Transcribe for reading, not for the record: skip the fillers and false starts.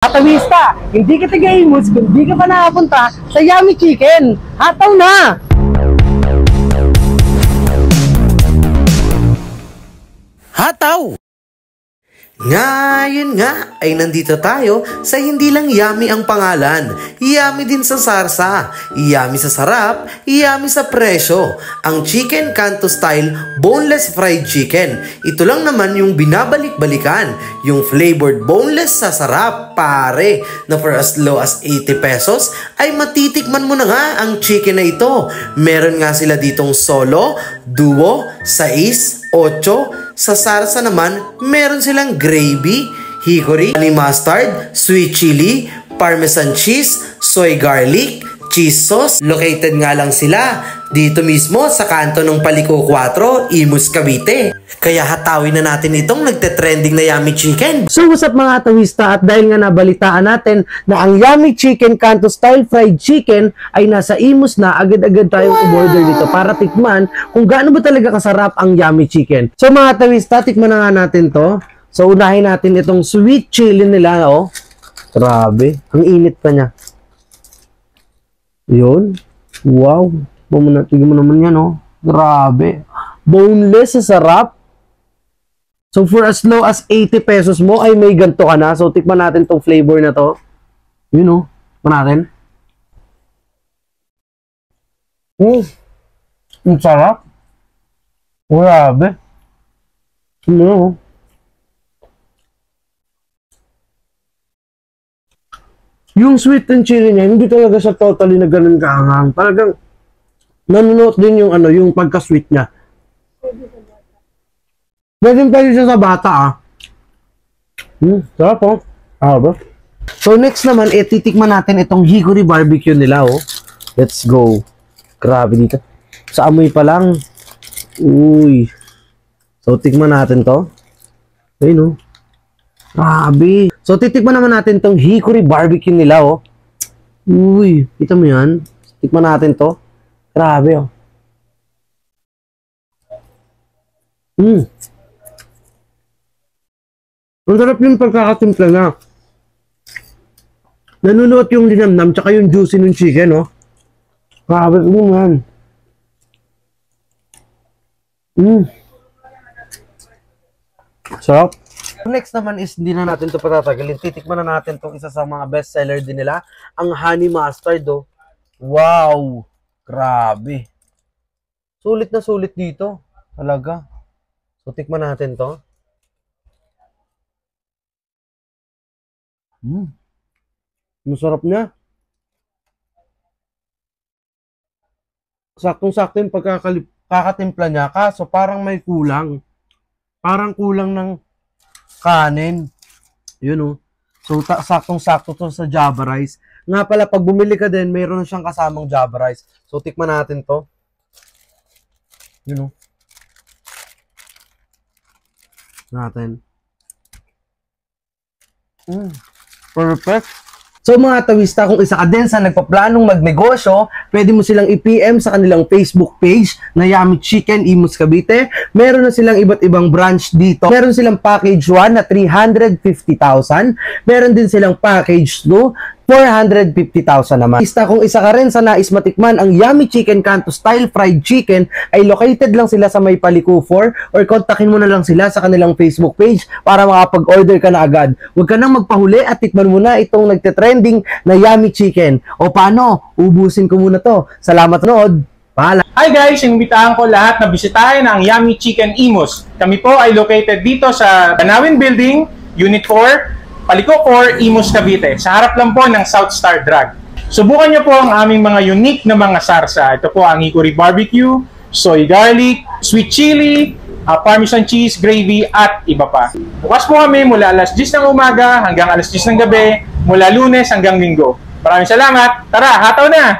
Katawista, hindi ka taga-Imus kung di ka pa nakapunta sa Yummy Chicken. Hataw na! Hataw! Ngayon nga ay nandito tayo sa hindi lang yummy ang pangalan. Yummy din sa sarsa, yummy sa sarap, yummy sa presyo. Ang Chicken Canto Style Boneless Fried Chicken. Ito lang naman yung binabalik-balikan. Yung flavored boneless sa sarap, pare. Na for as low as 80 pesos ay matitikman mo na nga ang chicken na ito. Meron nga sila ditong solo, duo, 6, 8. Sa sarsa naman, meron silang gravy, hickory, honey mustard, sweet chili, parmesan cheese, soy garlic, cheese sauce. Located nga lang sila dito mismo sa kanto ng Paliko 4, Imus, Cavite. Kaya hatawin na natin itong nagte-trending na Yummy Chicken. So what's up mga tawista, at dahil nga nabalitaan natin na ang Yummy Chicken Canto Style Fried Chicken ay nasa Imus na, agad-agad tayong umorder dito para tikman kung gaano ba talaga kasarap ang Yummy Chicken. So mga tawista, tikman na nga natin to. So unahin natin itong sweet chili nila, oh. Grabe, ang init pa niya. Yun. Wow. Tignan mo naman yan, oh. Grabe. Boneless sa sarap. So, for as low as 80 pesos mo, ay may ganito ka na. So, tikman natin tong flavor na to. Yun, oh. Tikman natin. Ang sarap. Grabe. Ano, oh. Yung sweet and chili niya, hindi talaga siya totally na ganun kaanghang. Talagang nanunuot din yung yung pagka-sweet niya. Pwede siya sa bata, ah. Sarap, oh. Ba? So next naman, titikman natin itong hickory barbecue nila, oh. Let's go. Grabe dito. Sa amoy pa lang. Uy. So tikman natin to. Ayun, oh. Grabe. So, titikman naman natin tong hickory barbecue nila, oh. Uy, kita mo yan? Tikman natin to. Grabe, oh. Ang sarap yung pagkakatimpla na. Nanunuot yung linamnam, tsaka yung juicy ng chicken, oh. Grabe, ito mo yan. Sarap. Next naman is, hindi na natin ito patatagalin. Titikman na natin itong isa sa mga best seller din nila, ang honey mustard, oh. Wow! Grabe. Sulit na sulit dito. Talaga. So, tikman natin to. Masarap niya. Saktong-sakto yung pagkakatimpla niya. Kaso, parang may kulang. Parang kulang ng kanin. Yun, oh. So, saktong-sakto to sa Java rice. Nga pala, pag bumili ka din, mayroon siyang kasamang Java rice. So, tikman natin to. Yun, oh. Natin. Perfect. So mga tawista, kung isa ka din sa nagpaplanong magnegosyo, pwede mo silang i-PM sa kanilang Facebook page na Yummy Chicken Imus, Cavite. Meron na silang iba't ibang branch dito. Meron silang package 1 na 350,000. Meron din silang package 2, 450,000 naman. Kung isa ka rin sa nais matikman ang Yummy Chicken Canto Style Fried Chicken, ay located lang sila sa may Paliko 4 or kontakin mo na lang sila sa kanilang Facebook page para makapag-order ka na agad. Huwag ka nang magpahuli at tikman mo na itong nagte-trending na Yummy Chicken. O paano? Ubusin ko muna to. Salamat nood. Paalam. Hi guys! Imbitahan ko lahat na bisitahin ang Yummy Chicken Imus. Kami po ay located dito sa Banawin Building, Unit 4, Paliko 4, Imus, Cavite. Sa harap lang po ng South Star Drug. Subukan niyo po ang aming mga unique na mga sarsa. Ito po ang hickory barbecue, soy garlic, sweet chili, parmesan cheese, gravy, at iba pa. Bukas po kami mula alas 10 ng umaga hanggang alas 10 ng gabi, mula Lunes hanggang Linggo. Maraming salamat! Tara, hataw na!